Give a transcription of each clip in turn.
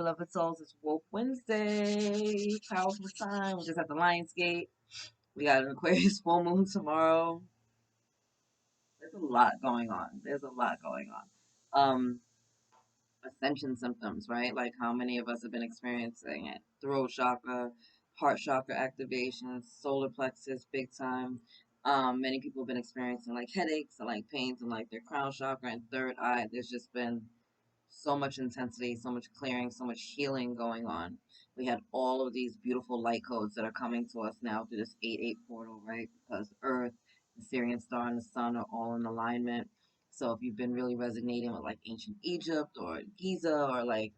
beloved souls. It's Woke Wednesday. Powerful time. We're just at the Lionsgate. We got an Aquarius full moon tomorrow. There's a lot going on. There's a lot going on. Ascension symptoms, right? Like how many of us have been experiencing it? Throat chakra, heart chakra activation, solar plexus, big time. Many people have been experiencing like headaches and like pains and like their crown chakra and third eye. There's just been so much intensity, so much clearing, so much healing going on. We had all of these beautiful light codes that are coming to us now through this 8-8 portal, right? Because Earth, the Syrian star, and the sun are all in alignment. So if you've been really resonating with like ancient Egypt or Giza or like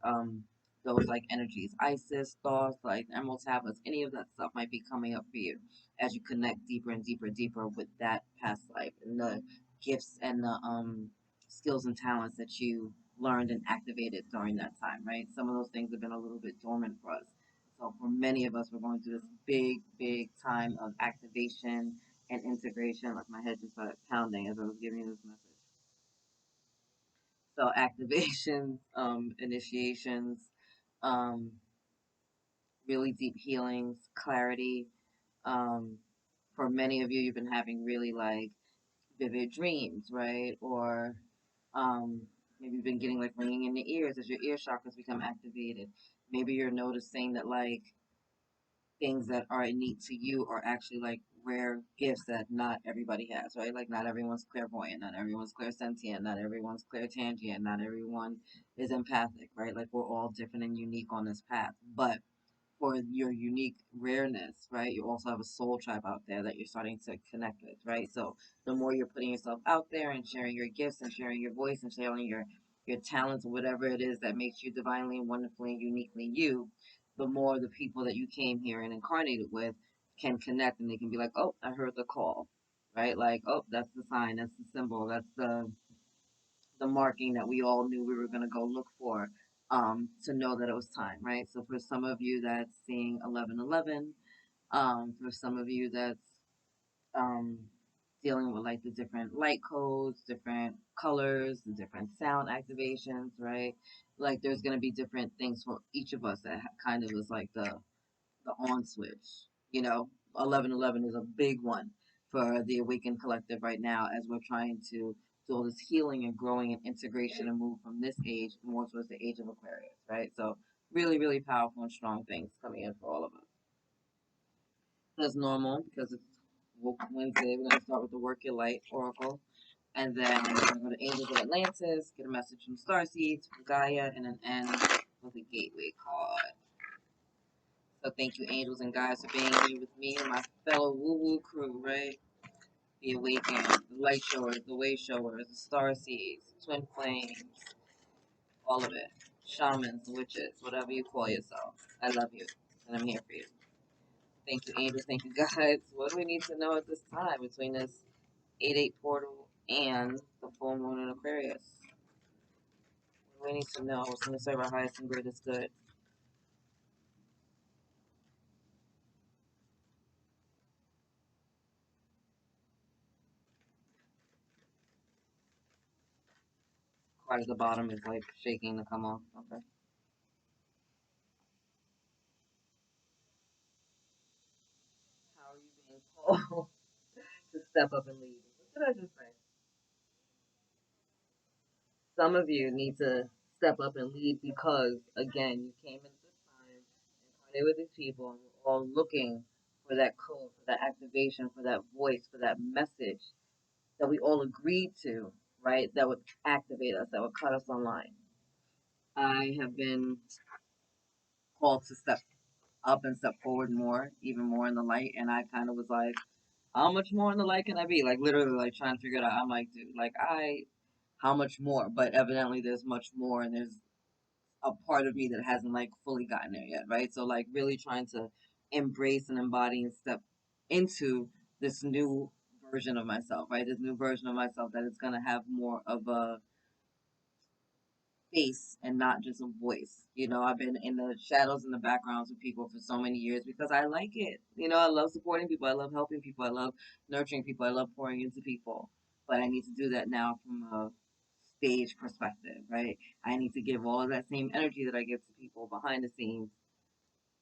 those like energies, Isis, Thoth, like Emerald Tablets, any of that stuff might be coming up for you as you connect deeper and deeper and deeper with that past life and the gifts and the skills and talents that you learned and activated during that time, right? Some of those things have been a little bit dormant for us. So for many of us, we're going through this big, big time of activation and integration. Like my head just started pounding as I was giving you this message. So activations, initiations, um, really deep healings, clarity. Um, for many of you, you've been having really like vivid dreams, right? Or um, maybe you've been getting like ringing in the ears as your ear chakras become activated. Maybe you're noticing that like things that are innate to you are actually like rare gifts that not everybody has, right? Like not everyone's clairvoyant, not everyone's clairsentient, not everyone's clairtangent, not everyone is empathic, right? Like we're all different and unique on this path. But for your unique rareness, right? You also have a soul tribe out there that you're starting to connect with, right? So the more you're putting yourself out there and sharing your gifts and sharing your voice and sharing your talents, whatever it is that makes you divinely and wonderfully and uniquely you, the more the people that you came here and incarnated with can connect and they can be like, oh, I heard the call, right? Like, oh, that's the sign, that's the symbol, that's the marking that we all knew we were going to go look for to know that it was time, right? So for some of you that's seeing 1111, for some of you that's um, dealing with like the different light codes, different colors, the different sound activations, right? Like there's going to be different things for each of us that kind of is like the on switch. You know, 1111 is a big one for the Awakened Collective right now as we're trying to do all this healing and growing and integration and move from this age more towards the age of Aquarius, right? So really, really powerful and strong things coming in for all of us. As normal, because it's Wednesday, we're going to start with the Work Your Light Oracle. And then we're going to go to Angels of Atlantis, get a message from Starseeds, from Gaia, and an end with a Gateway card. So thank you, angels and guides, for being here with me and my fellow woo-woo crew, right? The Awakened, the Light Showers, the Way Showers, the Star Seeds, Twin Flames, all of it. Shamans, witches, whatever you call yourself. I love you, and I'm here for you. Thank you, angels. Thank you, guides. What do we need to know at this time between this 8-8 portal and the full moon in Aquarius? What do we need to know? What's going to serve our highest and greatest good? Card at the bottom is like shaking to come off. Okay. How are you being called to step up and lead? What did I just say? Some of you need to step up and lead because, again, you came into this time and parted with these people, and we're all looking for that code, for that activation, for that voice, for that message that we all agreed to, right? That would activate us, that would cut us online. I have been called to step up and step forward more, even more in the light, and I kind of was like, how much more in the light can I be? Like literally, like trying to figure it out. I'm like, dude, like how much more? But evidently, there's much more, and there's a part of me that hasn't like fully gotten there yet, right? So like really trying to embrace and embody and step into this new version of myself, right? This new version of myself that is gonna have more of a face and not just a voice. You know, I've been in the shadows and the backgrounds of people for so many years because I like it. You know, I love supporting people, I love helping people, I love nurturing people, I love pouring into people. But I need to do that now from a stage perspective, right? I need to give all of that same energy that I give to people behind the scenes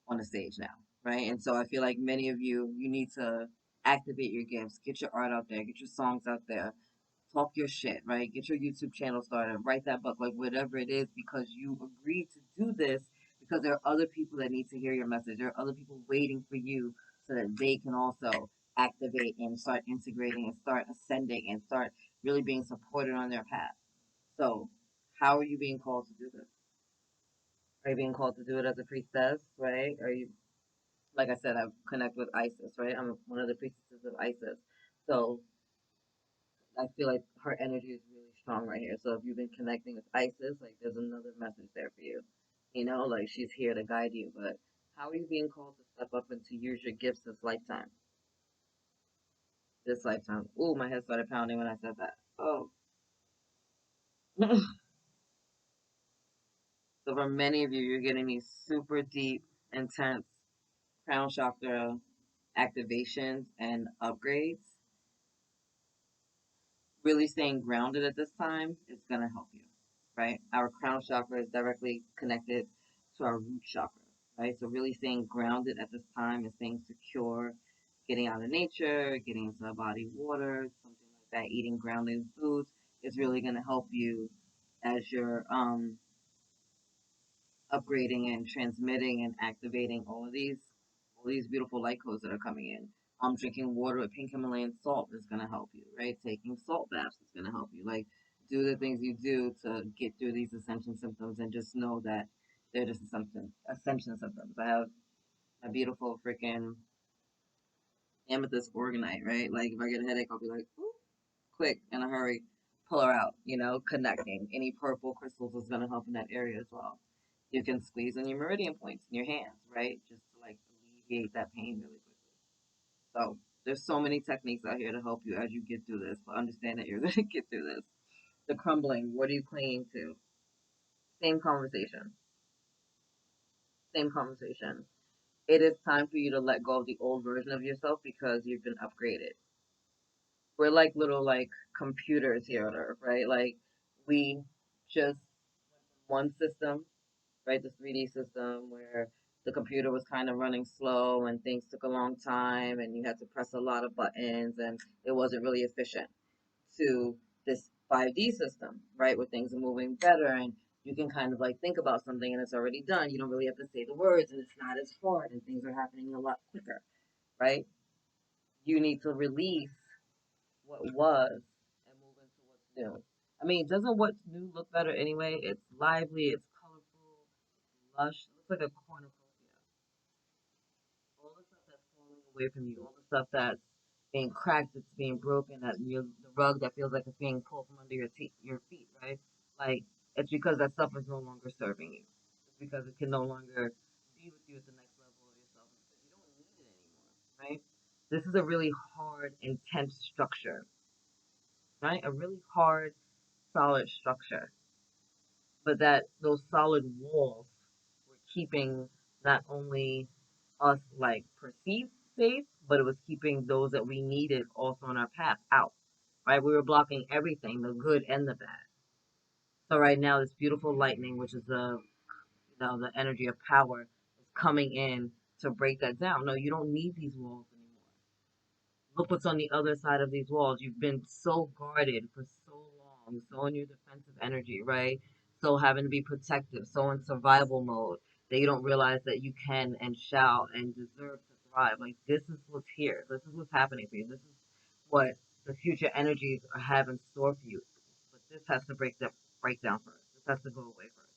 on the stage now, right? And so I feel like many of you, you need to activate your gifts, get your art out there, get your songs out there, talk your shit, right? Get your YouTube channel started, write that book, like whatever it is, because you agreed to do this because there are other people that need to hear your message. There are other people waiting for you so that they can also activate and start integrating and start ascending and start really being supported on their path. So, how are you being called to do this? Are you being called to do it as a priestess, right? Are you, like I said, I connect with Isis, right? I'm one of the priestesses of Isis. So, I feel like her energy is really strong right here. So if you've been connecting with Isis, like there's another message there for you. You know, like she's here to guide you. But how are you being called to step up and to use your gifts this lifetime? This lifetime. Ooh, my head started pounding when I said that. Oh. So for many of you, you're getting these super deep, intense crown chakra activations and upgrades. Really staying grounded at this time is going to help you, right? Our crown chakra is directly connected to our root chakra, right? So really staying grounded at this time and staying secure, getting out of nature, getting into the body water, something like that, eating grounding foods is really going to help you as you're upgrading and transmitting and activating all these beautiful light codes that are coming in. Drinking water with pink Himalayan salt is gonna help you, right? Taking salt baths is gonna help you. Like, do the things you do to get through these ascension symptoms, and just know that they're just ascension symptoms. I have a beautiful freaking amethyst organite, right? Like, if I get a headache, I'll be like, "Ooh," quick in a hurry, pull her out. You know, connecting. Any purple crystals is gonna help in that area as well. You can squeeze on your meridian points in your hands, right? Just to like alleviate that pain really quickly. So there's so many techniques out here to help you as you get through this, but understand that you're gonna get through this. The crumbling, what are you clinging to? Same conversation. Same conversation. It is time for you to let go of the old version of yourself because you've been upgraded. We're like little like computers here on Earth, right? Like we just one system, right? The 3D system where the computer was kind of running slow and things took a long time and you had to press a lot of buttons and it wasn't really efficient, to this 5D system, right? Where things are moving better and you can kind of like think about something and it's already done. You don't really have to say the words and it's not as hard and things are happening a lot quicker, right? You need to release what was and move into what's new. I mean, doesn't what's new look better anyway? It's lively, it's colorful, it's lush. It looks like a cornucopia. All the stuff that's falling away from you, all the stuff that's being cracked, it's being broken, that you the rug that feels like it's being pulled from under your feet, right? Like it's because that stuff is no longer serving you. It's because it can no longer be with you at the next level of yourself because you don't need it anymore, right? This is a really hard, intense structure, right? A really hard, solid structure, but that those solid walls were keeping not only us like perceived safe, but it was keeping those that we needed also on our path out. Right? We were blocking everything, the good and the bad. So right now, this beautiful lightning, which is the energy of power, is coming in to break that down. No, you don't need these walls anymore. Look what's on the other side of these walls. You've been so guarded for so long, so in your defensive energy, right? So having to be protective, so in survival mode that you don't realize that you can and shall and deserve to thrive. Like this is what's here. This is what's happening for you. This is what the future energies have in store for you. But this has to break down first. This has to go away first.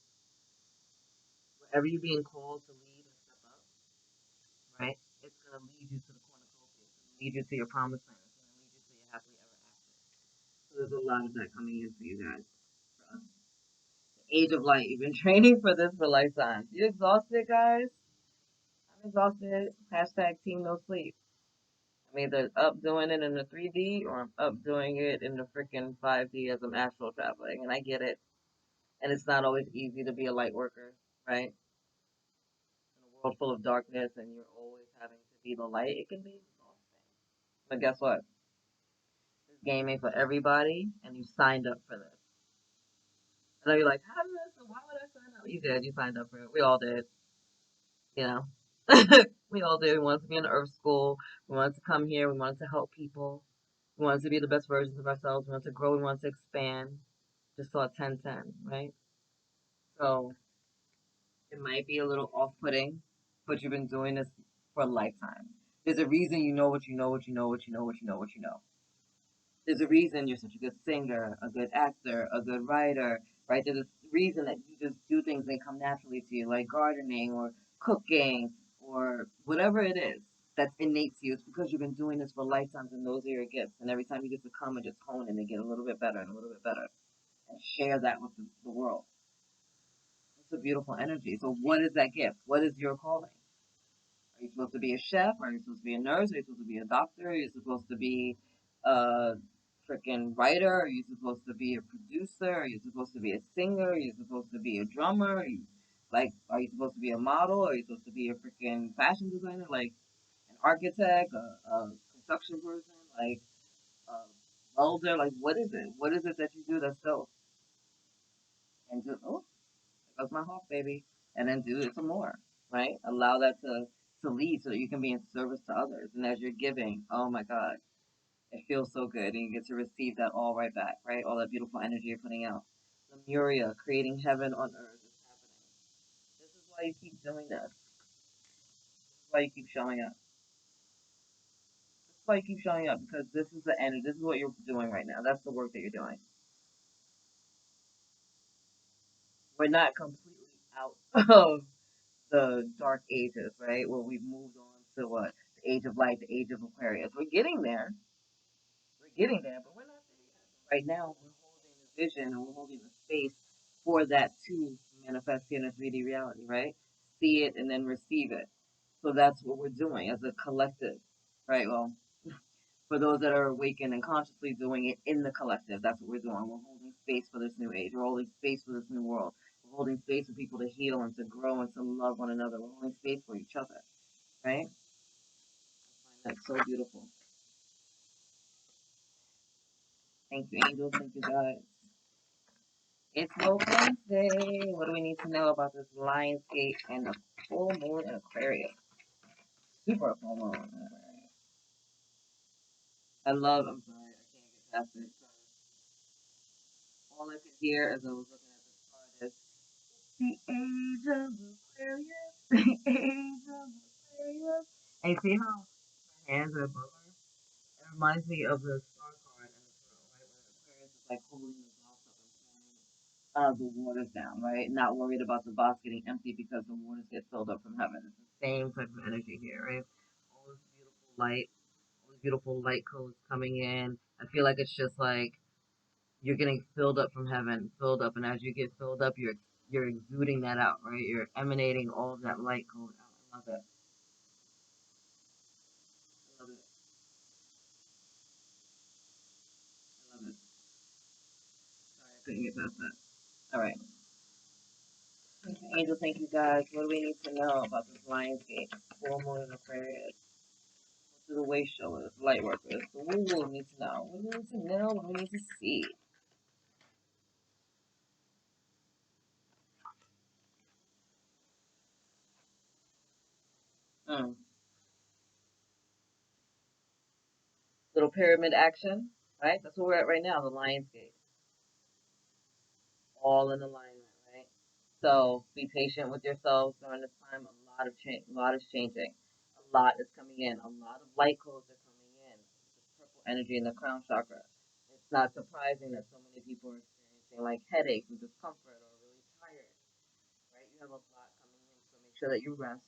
Wherever you're being called to lead and step up, right? It's gonna lead you to the cornucopia. It's gonna lead you to your promised land. It's gonna lead you to your happily ever after. So there's a lot of that coming in for you guys. For us. The age of light. You've been training for this for lifetime. You exhausted, guys? I'm exhausted. Hashtag team no sleep. I'm either up doing it in the 3D or I'm up doing it in the freaking 5D as I'm astral traveling. And I get it. And it's not always easy to be a light worker, right? In a world full of darkness and you're always having to be the light, it can be exhausting. But guess what? This game ain't for everybody, and you signed up for this. And I'd be like, how did I, why would I sign up? You did, you signed up for it. We all did, you know. We all did. We wanted to be in Earth School. We wanted to come here. We wanted to help people. We wanted to be the best versions of ourselves. We wanted to grow. We wanted to expand. Just saw 10-10, right? So it might be a little off-putting, but you've been doing this for a lifetime. There's a reason you know what you know, what you know, what you know, what you know, what you know. There's a reason you're such a good singer, a good actor, a good writer, right? There's a reason that you just do things that come naturally to you, like gardening or cooking or whatever it is that's innate to you. It's because you've been doing this for lifetimes and those are your gifts. And every time you get to come and just hone and get a little bit better and a little bit better and share that with the world. It's a beautiful energy. So what is that gift? What is your calling? Are you supposed to be a chef? Are you supposed to be a nurse? Are you supposed to be a doctor? Are you supposed to be a freaking writer? Are you supposed to be a producer? Are you supposed to be a singer? Are you supposed to be a drummer? Are you supposed to be a model? Are you supposed to be a freaking fashion designer? Like an architect, a construction person, like a welder? Like what is it? What is it that you do that's so? And just that's my heart, baby. And then do it some more, right? Allow that to lead so that you can be in service to others. And as you're giving, oh my God, it feels so good. And you get to receive that all right back, right? All that beautiful energy you're putting out. Lemuria, creating heaven on earth is happening. This is why you keep doing this. This is why you keep showing up. This is why you keep showing up because this is the end. This is what you're doing right now. That's the work that you're doing. We're not completely out of the dark ages, right? Where we've moved on to what? The age of light, the age of Aquarius. We're getting there. We're getting there, but we're not there yet. Right now, we're holding the vision and we're holding the space for that to manifest in a 3D reality, right? See it and then receive it. So that's what we're doing as a collective, right? Well, for those that are awakened and consciously doing it in the collective, that's what we're doing. We're holding space for this new age. We're holding space for this new world. We're holding space for people to heal and to grow and to love one another. We're holding space for each other, right? That's so beautiful. Thank you, angels. Thank you, God. It's Hope Wednesday. What do we need to know about this Lionsgate and the full moon in Aquarius? Super full moon in Aquarius. I'm sorry, I can't get past it. All I could hear as I was looking at this card is the age of Aquarius, the age of Aquarius. And you see how her hands are above her? It reminds me of the star card in the tarot, right? Where Aquarius is like holding the glass up and pouring the waters down, right? Not worried about the box getting empty because the waters get filled up from heaven. It's the same type of energy here, right? All this beautiful light, all these beautiful light codes coming in. I feel like it's just like you're getting filled up from heaven, filled up, and as you get filled up, you're exuding that out, right? You're emanating all of that light code out. I love it. I love it. I love it. Sorry, I couldn't get past that. All right. Angel, thank you guys. What do we need to know about this Lionsgate? Full moon in Aquarius. What do the way showers, light workers? What do we need to know? What do we need to know? What do we need to see? Mm. Little pyramid action, right? That's where we're at right now, the Lionsgate. All in alignment, right? So be patient with yourselves during this time. A lot of change, a lot is changing. A lot is coming in. A lot of light codes are coming in. This purple energy in the crown chakra. It's not surprising that so many people are experiencing like headaches and discomfort or really tired, right? You have a lot coming in, so make sure that you rest.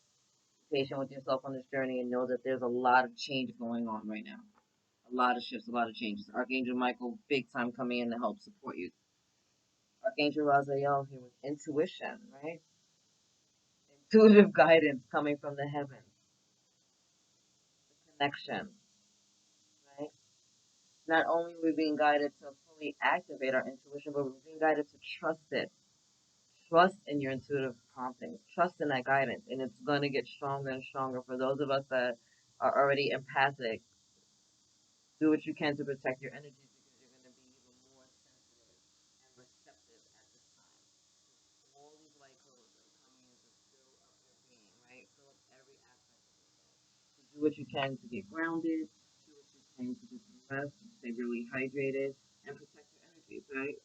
Be patient with yourself on this journey and know that there's a lot of change going on right now. A lot of shifts, a lot of changes. Archangel Michael, big time coming in to help support you. Archangel Raziel here with intuition, right? Intuitive guidance coming from the heavens, the connection, right? Not only are we being guided to fully activate our intuition, but we're being guided to trust it. Trust in your intuitive promptings. Trust in that guidance, and it's going to get stronger and stronger. For those of us that are already empathic, do what you can to protect your energies because you're going to be even more sensitive and receptive at this time. Do what you can to get grounded. Do what you can to get some rest, stay really hydrated, and protect your energy, right?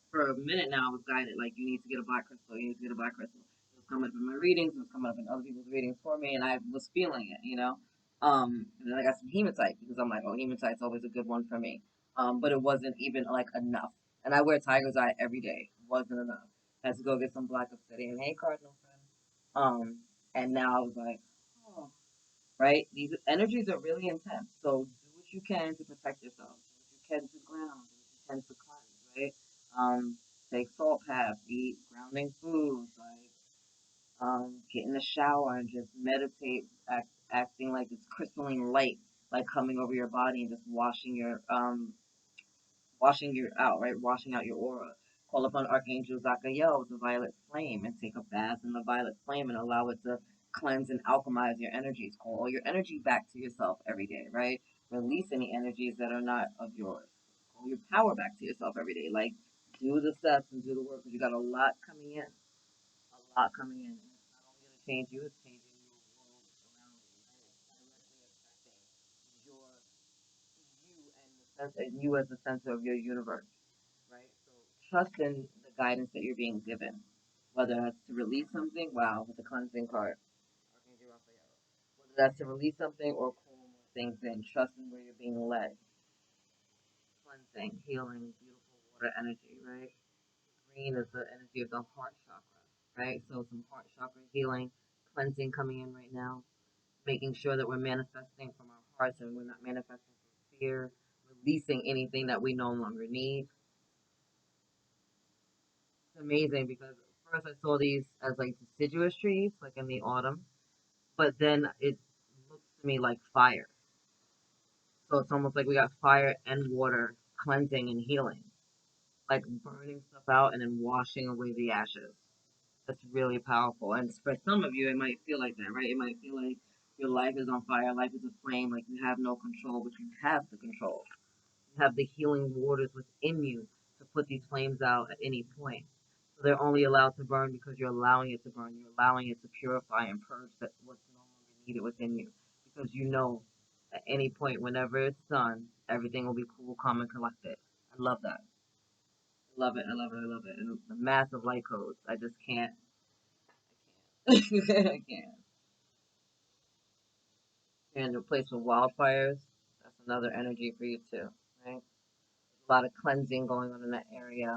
For a minute now, I was guided like you need to get a black crystal. You need to get a black crystal. It was coming up in my readings. It was coming up in other people's readings for me, and I was feeling it, you know. And then I got some hematite because I'm like, oh, hematite's always a good one for me. But it wasn't even like enough. And I wear tiger's eye every day. Wasn't enough. Had to go get some black obsidian. Hey, cardinal friend. And now I was like, oh, right? These energies are really intense. So do what you can to protect yourself. Do what you can to ground. Do what you can to cleanse, right? Take salt baths, eat grounding foods, like get in the shower and just meditate, acting like it's crystalline light, like coming over your body and just washing you out, right? Washing out your aura. Call upon Archangel Zachariel, the violet flame, and take a bath in the violet flame and allow it to cleanse and alchemize your energies. Call all your energy back to yourself every day, right? Release any energies that are not of yours. Call your power back to yourself every day. Like, do the steps and do the work because you got a lot coming in. A lot coming in. And it's not only going to change you, it's changing your world around you, right? It's directly affecting your and you as the center of your universe, right? So trust in the guidance that you're being given, whether that's to release something. Wow, with the cleansing card, whether that's to release something or call more things in. Trust in where you're being led. Cleansing, healing, beautiful water energy, right? Green is the energy of the heart chakra, right? So some heart chakra healing, cleansing coming in right now, making sure that we're manifesting from our hearts and we're not manifesting from fear, releasing anything that we no longer need. It's amazing because first I saw these as like deciduous trees, like in the autumn, but then it looks to me like fire. So it's almost like we got fire and water cleansing and healing, like burning stuff out and then washing away the ashes. That's really powerful. And for some of you, it might feel like that, right? It might feel like your life is on fire, life is a flame, like you have no control, but you have the control. You have the healing waters within you to put these flames out at any point. So they're only allowed to burn because you're allowing it to burn. You're allowing it to purify and purge that what's no longer needed within you. Because you know at any point, whenever it's done, everything will be cool, calm, and collected. I love that. I love it. I love it. I love it. And the massive light codes. I just can't. I can't. I can't. And the place with wildfires, that's another energy for you too, right? A lot of cleansing going on in that area.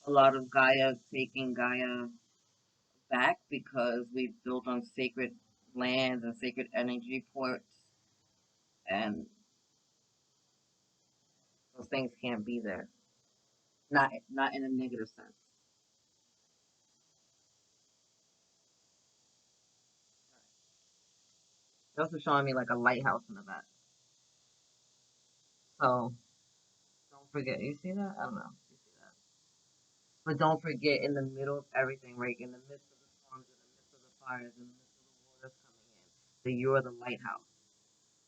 A lot of Gaia taking Gaia back because we've built on sacred lands and sacred energy ports, and those things can't be there. Not in a negative sense. They're also showing me like a lighthouse in the back. So don't forget. You see that? I don't know. You see that? But don't forget, in the middle of everything, right? In the midst of the storms, in the midst of the fires, in the midst of the waters coming in, that you are the lighthouse.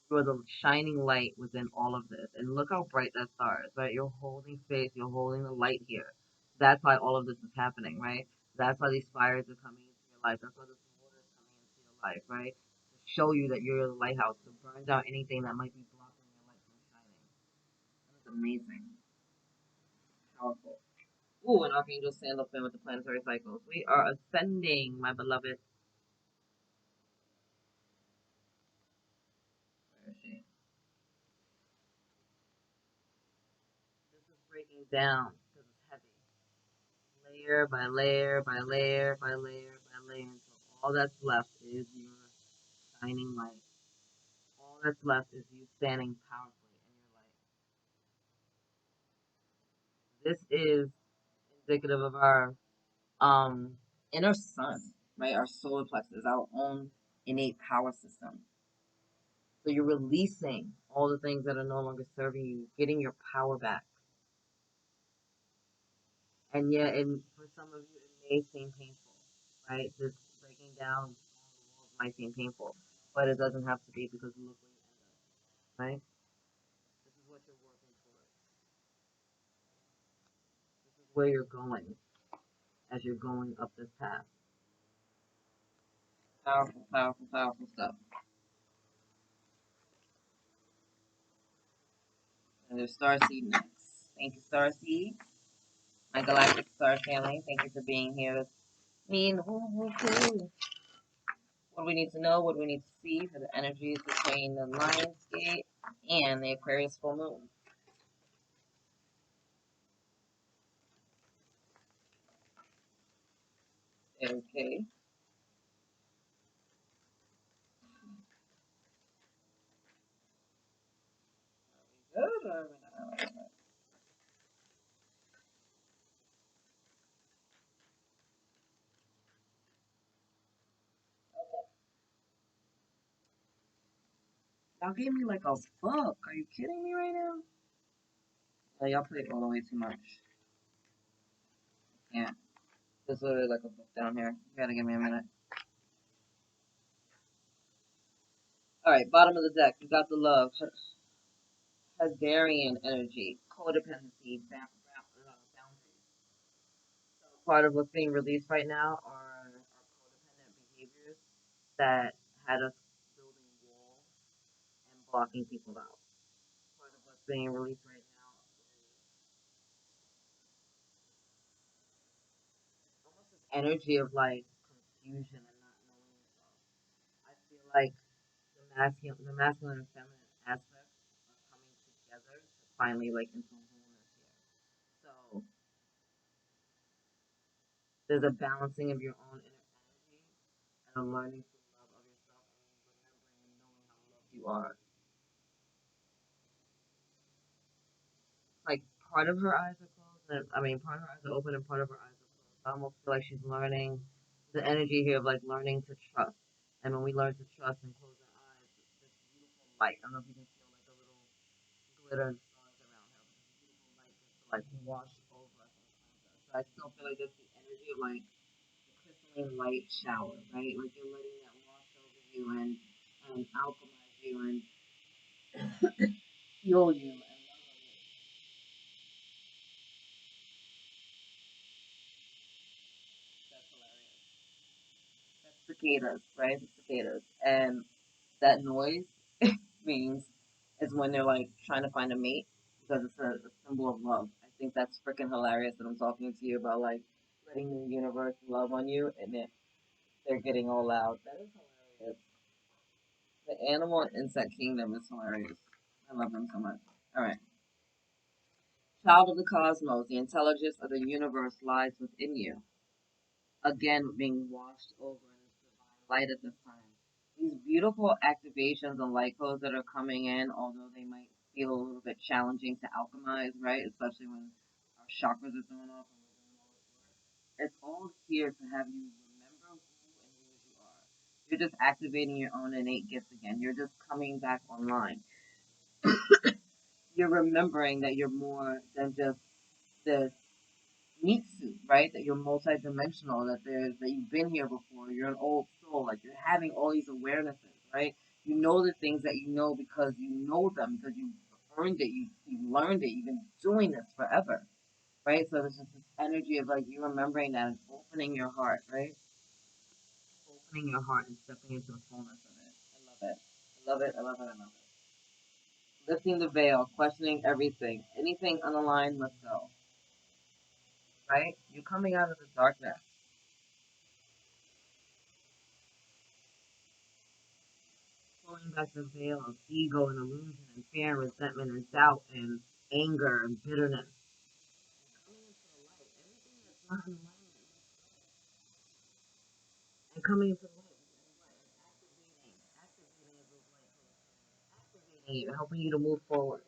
You are the shining light within all of this. And look how bright that star is, right? You're holding space, you're holding the light here. That's why all of this is happening, right? That's why these fires are coming into your life. That's why this water is coming into your life, right? To show you that you're the lighthouse, to burn down anything that might be blocking your light from shining. That's amazing. Powerful. Ooh, an Archangel Sandalphon with the planetary cycles. We are ascending, my beloved. Where is she? This is breaking down because it's heavy. Layer by layer by layer by layer by layer until all that's left is your shining light. All that's left is you standing powerfully in your light. This is indicative of our um inner sun, right? Our solar plexus, our own innate power system. So you're releasing all the things that are no longer serving you, getting your power back. And yet, for some of you, it may seem painful, right? This breaking down all the walls might seem painful, but it doesn't have to be because look where you end up, right? This is what you're working towards. This is where you're going. as you're going up this path. Powerful, powerful, powerful stuff. And there's Starseed next. Thank you, Starseed. My galactic star family, thank you for being here with me. What do we need to know? What do we need to see for the energies between the Lionsgate and the Aquarius full moon? Okay. Good. Y'all gave me like a book. Are you kidding me right now? Oh, y'all played all the way too much. Yeah. There's literally like a book down here. You gotta give me a minute. Alright, bottom of the deck. You got the love. Hadarian energy. Codependency. Boundaries. So part of what's being released right now are codependent behaviors that had us building walls and blocking people out. Part of what's being released right now is almost this energy of like confusion and not knowing yourself. I feel like the masculine and feminine aspects are coming together to finally like into wholeness here. So there's a balancing of your own inner energy and a learning to love of yourself and remembering and knowing how loved you are. Like part of her eyes are closed, and I mean part of her eyes are open and part of her eyes are closed. I almost feel like she's learning the energy here of like learning to trust. And when we learn to trust and close our eyes, this beautiful light. I don't know if you can feel like a little glitter and stars around her, but this beautiful light just to like wash over us and cleanse us. So I still feel like that's the energy of like the crystalline light shower, right? Like you're letting that wash over you and alchemize you and fuel you and love on you. That's hilarious. That's cicadas, right? The cicadas. And that noise means is when they're like trying to find a mate because it's a symbol of love. I think that's freaking hilarious that I'm talking to you about like letting the universe love on you and they're getting all loud. That is hilarious. The animal and insect kingdom is hilarious. I love them so much. All right. Child of the cosmos, the intelligence of the universe lies within you. Again, being washed over in this divine light at this time. These beautiful activations and light codes that are coming in, although they might feel a little bit challenging to alchemize, right? Especially when our chakras are thrown off and we're doing all this work. It's all here to have you remember who and who you are. You're just activating your own innate gifts again. You're just coming back online. You're remembering that you're more than just this meat suit, right? That you're multidimensional, that you've been here before, you're an old soul, like you're having all these awarenesses, right? You know the things that you know because you know them, because you've earned it, you've learned it, you've been doing this forever, right? So there's just this energy of like you remembering that and opening your heart, right? Opening your heart and stepping into the fullness of it. I love it. I love it. I love it. I love it. Lifting the veil, questioning everything. Anything unaligned, let's go. Right? You're coming out of the darkness. Pulling back the veil of ego and illusion and fear and resentment and doubt and anger and bitterness. Coming into the light. Everything that's not in alignment. And coming into the light. Activating of those light codes. Activating you, helping you to move forward.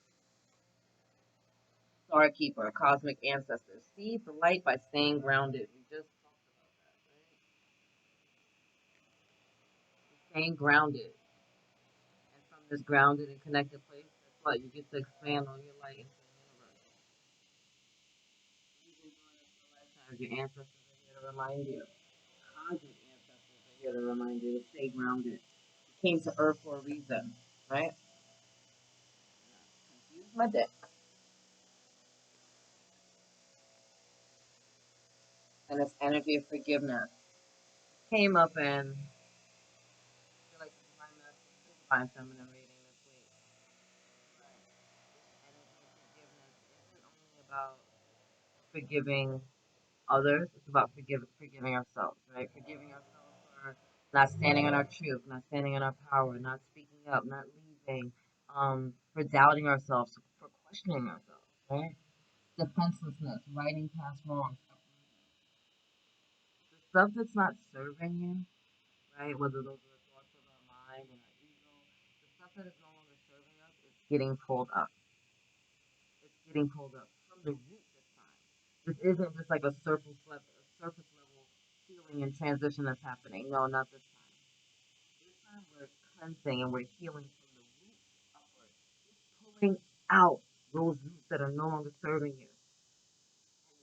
Star Keeper, Cosmic Ancestors. See the light by staying grounded. We just talked about that, right? Staying grounded. And from this grounded and connected place, that's what you get to expand on your light into the universe. You've been doing this for lifetimes. Your ancestors are here to remind you. Cosmic ancestors are here to remind you to stay grounded. You came to Earth for a reason, right? Confuse my deck. And this energy of forgiveness came up in, I feel like the divine masculine, the divine feminine reading this week. But this energy of forgiveness isn't only about forgiving others, it's about forgiving ourselves, right? Forgiving ourselves for not standing in our truth, not standing in our power, not speaking up, not leading, for doubting ourselves, for questioning ourselves, right? Defenselessness, writing past wrongs, the stuff that's not serving you, right? Whether those are the thoughts of our mind and our ego, the stuff that is no longer serving us is getting pulled up. It's getting pulled up from the root this time. This isn't just like a surface level healing and transition that's happening. No, not this time. This time we're cleansing and we're healing from the root upward, pulling out those roots that are no longer serving you.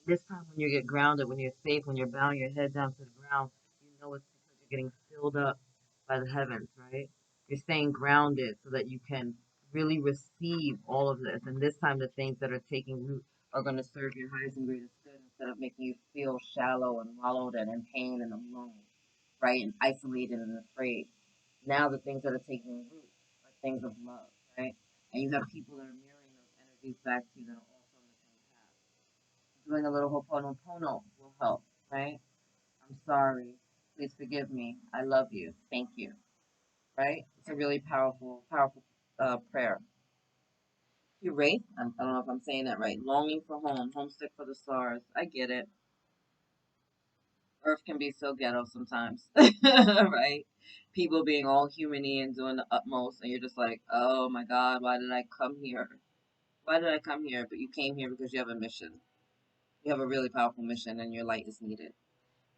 This time when you get grounded, when you're safe, when you're bowing your head down to the ground, you know it's because you're getting filled up by the heavens, right? You're staying grounded so that you can really receive all of this. And this time the things that are taking root are going to serve your highest and greatest good instead of making you feel shallow and wallowed and in pain and alone, right? And isolated and afraid. Now the things that are taking root are things of love, right? And you have people that are mirroring those energies back to you that are also on the same path. Doing a little ho'oponopono will help, right? I'm sorry. Please forgive me. I love you. Thank you. Right? It's a really powerful, powerful prayer. Wraith, I don't know if I'm saying that right. Longing for home, homesick for the stars. I get it. Earth can be so ghetto sometimes, right? People being all humany and doing the utmost, and you're just like, oh my God, why did I come here? Why did I come here? But you came here because you have a mission. You have a really powerful mission, and your light is needed.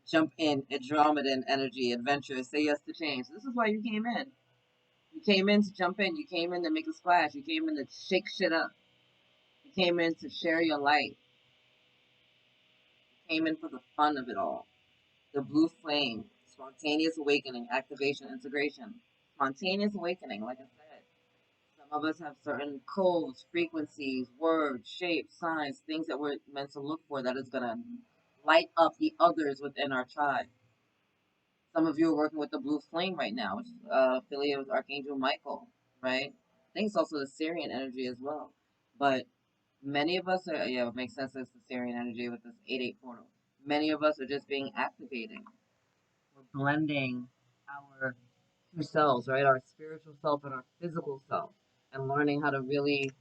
Jump in, Andromedan energy, adventure, say yes to change. This is why you came in. You came in to jump in. You came in to make a splash. You came in to shake shit up. You came in to share your light. You came in for the fun of it all. The blue flame, spontaneous awakening, activation, integration. Spontaneous awakening, like I said. Some of us have certain codes, frequencies, words, shapes, signs, things that we're meant to look for that is going to light up the others within our tribe. Some of you are working with the blue flame right now, which is affiliated with Archangel Michael, right? I think it's also the Syrian energy as well. But many of us are, yeah, it makes sense it's the Syrian energy with this 8-8 portal. Many of us are just being activated. We're blending our two selves, right? Our spiritual self and our physical self, and learning how to really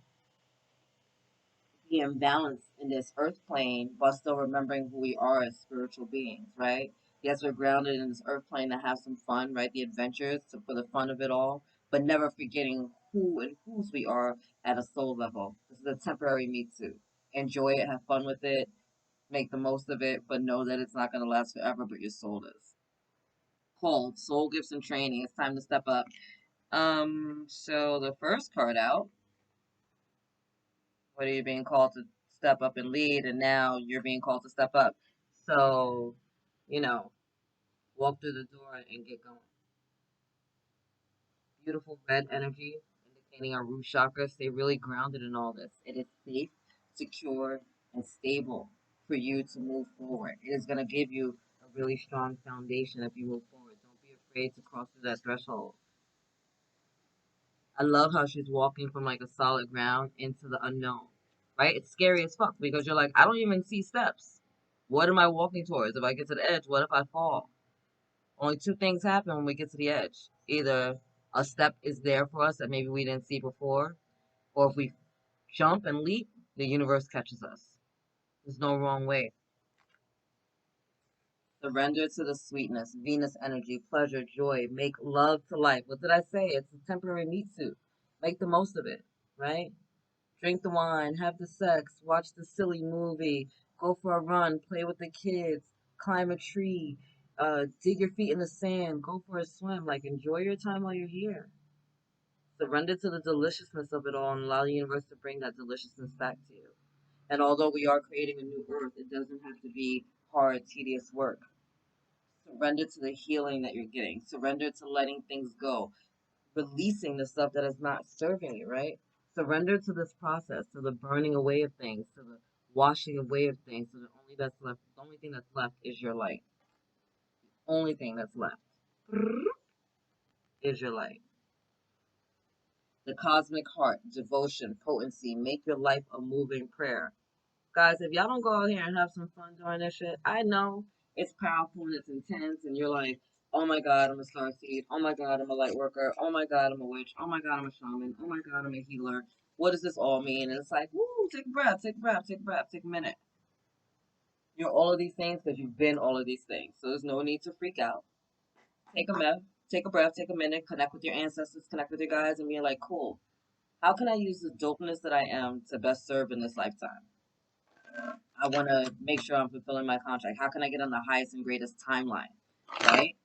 be in balance in this earth plane while still remembering who we are as spiritual beings, right? Yes, we're grounded in this earth plane to have some fun, right? The adventures for the fun of it all, but never forgetting who and whose we are at a soul level. This is a temporary meat suit. Enjoy it, have fun with it, make the most of it, but know that it's not going to last forever, but your soul is. Called Soul Gifts and Training. It's time to step up. So the first card out, what are you being called to step up and lead, and now you're being called to step up. So, you know, walk through the door and get going. Beautiful red energy indicating our root chakra. Stay really grounded in all this. It is safe, secure, and stable for you to move forward. It is going to give you a really strong foundation if you move forward. Don't be afraid to cross through that threshold. I love how she's walking from like a solid ground into the unknown, right? It's scary as fuck because you're like, I don't even see steps. What am I walking towards? If I get to the edge, what if I fall? Only two things happen when we get to the edge. Either a step is there for us that maybe we didn't see before, or if we jump and leap, the universe catches us. There's no wrong way. Surrender to the sweetness, Venus energy, pleasure, joy, make love to life. What did I say? It's a temporary meat suit. Make the most of it, right? Drink the wine, have the sex, watch the silly movie, go for a run, play with the kids, climb a tree, dig your feet in the sand, go for a swim. Like, enjoy your time while you're here. Surrender to the deliciousness of it all and allow the universe to bring that deliciousness back to you. And although we are creating a new earth, it doesn't have to be hard, tedious work. Surrender to the healing that you're getting. Surrender to letting things go, releasing the stuff that is not serving you, right? Surrender to this process, to the burning away of things, to the washing away of things, so the only thing that's left is your light. Only thing that's left is your light. The cosmic heart, devotion, potency, make your life a moving prayer. Guys, if y'all don't go out here and have some fun doing this shit, I know it's powerful and it's intense, and you're like, oh my god, I'm a star seed. Oh my god, I'm a light worker. Oh my god, I'm a witch. Oh my god, I'm a shaman. Oh my god, I'm a healer. What does this all mean? And it's like, woo, take a breath, take a breath, take a breath, take a minute. You're all of these things because you've been all of these things. So there's no need to freak out. Take a breath, take a breath, take a minute, connect with your ancestors, connect with your guides, and be like, cool. How can I use the dopeness that I am to best serve in this lifetime? I want to make sure I'm fulfilling my contract. How can I get on the highest and greatest timeline? Right?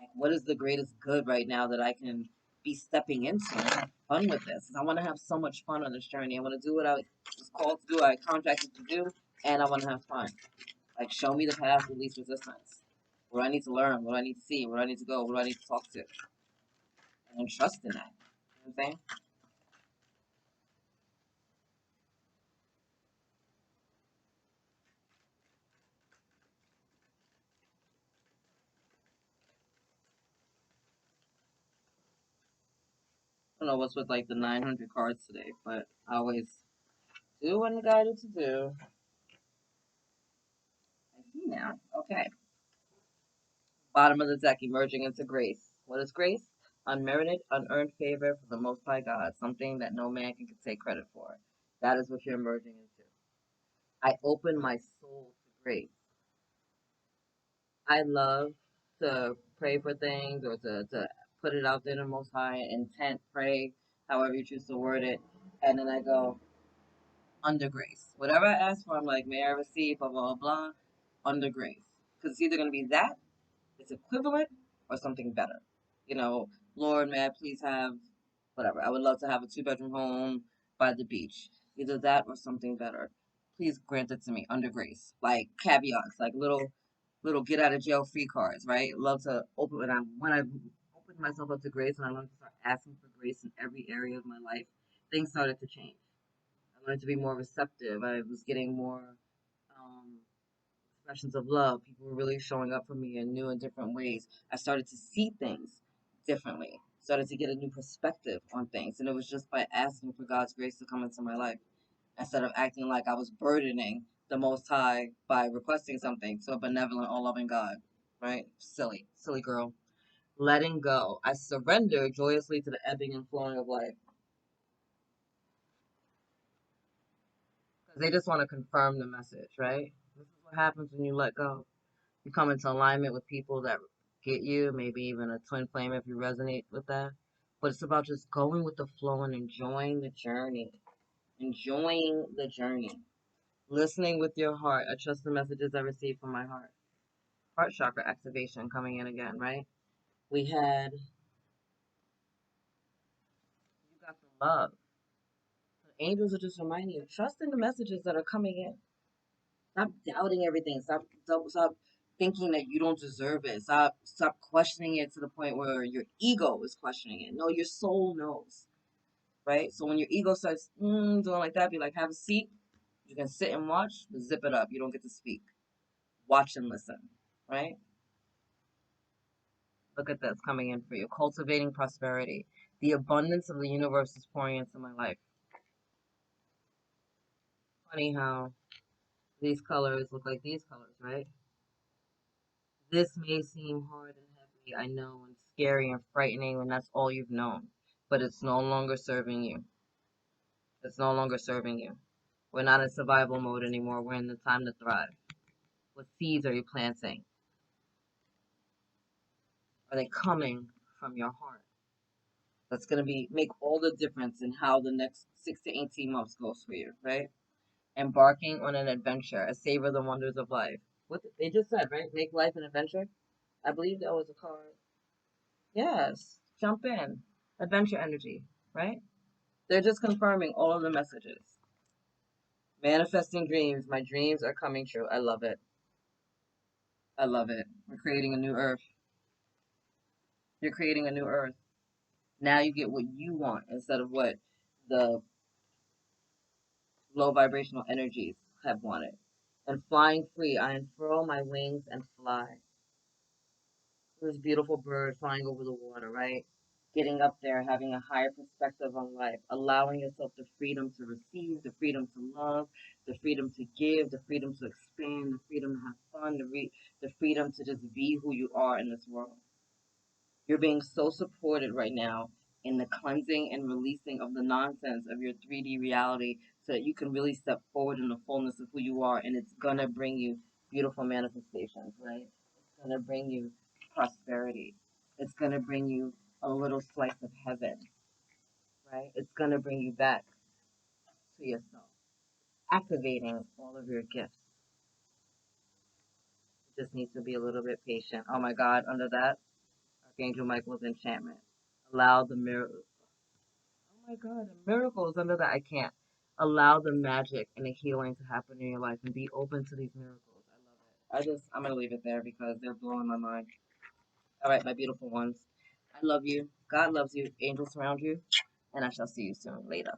Like, what is the greatest good right now that I can be stepping into? Have fun with this. I want to have so much fun on this journey. I want to do what I was called to do, I contracted to do, and I want to have fun. Like, show me the path of least resistance. What do I need to learn? What do I need to see? Where do I need to go? What do I need to talk to? And trust in that. You know what I'm saying? I don't know what's with like the 900 cards today, but I always do what I'm guided to do. I see now. Okay. Bottom of the deck, emerging into grace. What is grace? Unmerited, unearned favor from the Most High God, something that no man can take credit for. That is what you're emerging into. I open my soul to grace. I love to pray for things or to put it out there to the Most High, intent, pray, however you choose to word it. And then I go, under grace. Whatever I ask for, I'm like, may I receive, blah, blah, blah, under grace. Because it's either going to be that, it's equivalent, or something better. You know, Lord, may I please have whatever. I would love to have a 2-bedroom home by the beach. Either that or something better. Please grant it to me under grace. Like caveats, like little get out of jail free cards, right? Love to open when I opened myself up to grace and I learned to start asking for grace in every area of my life, things started to change. I learned to be more receptive. I was getting more um, expressions of love. People were really showing up for me in new and different ways. I started to see things differently, started to get a new perspective on things. And it was just by asking for God's grace to come into my life instead of acting like I was burdening the Most High by requesting something to a benevolent, all loving God. Right? Silly, silly girl. Letting go. I surrender joyously to the ebbing and flowing of life. Because they just want to confirm the message, right? This is what happens when you let go. You come into alignment with people that get you, maybe even a twin flame if you resonate with that. But it's about just going with the flow and enjoying the journey. Enjoying the journey. Listening with your heart. I trust the messages I receive from my heart. Heart chakra activation coming in again, right? We had, you got the love. The angels are just reminding you, trust in the messages that are coming in. Stop doubting everything. Stop thinking that you don't deserve it. Stop questioning it to the point where your ego is questioning it. No, your soul knows, right? So when your ego starts doing like that, be like, have a seat. You can sit and watch, but zip it up. You don't get to speak. Watch and listen, right? Look at this coming in for you. Cultivating prosperity. The abundance of the universe is pouring into my life. Funny how these colors look like these colors, right? This may seem hard and heavy, I know, and scary and frightening when that's all you've known, but it's no longer serving you. It's no longer serving you. We're not in survival mode anymore. We're in the time to thrive. What seeds are you planting? Are they coming from your heart? That's going to make all the difference in how the next 6 to 18 months goes for you, right? Embarking on an adventure, a savor the wonders of life. What they just said, right? Make life an adventure. I believe that was a card. Yes, jump in. Adventure energy, right? They're just confirming all of the messages. Manifesting dreams. My dreams are coming true. I love it. I love it. We're creating a new earth. You're creating a new earth. Now you get what you want instead of what the low vibrational energies have wanted. And flying free, I unfurl my wings and fly. This beautiful bird flying over the water, right? Getting up there, having a higher perspective on life, allowing yourself the freedom to receive, the freedom to love, the freedom to give, the freedom to expand, the freedom to have fun, the freedom to just be who you are in this world. You're being so supported right now in the cleansing and releasing of the nonsense of your 3D reality so that you can really step forward in the fullness of who you are. And it's going to bring you beautiful manifestations, right? It's going to bring you prosperity. It's going to bring you a little slice of heaven, right? It's going to bring you back to yourself, activating all of your gifts. You just need to be a little bit patient. Oh my God, under that, Archangel Michael's enchantment. Allow the mirror. Oh my God, the miracles under that I can't. Allow the magic and the healing to happen in your life and be open to these miracles. I love it. I'm gonna leave it there because they're blowing my mind. All right, my beautiful ones. I love you. God loves you. Angels surround you. And I shall see you soon. Later.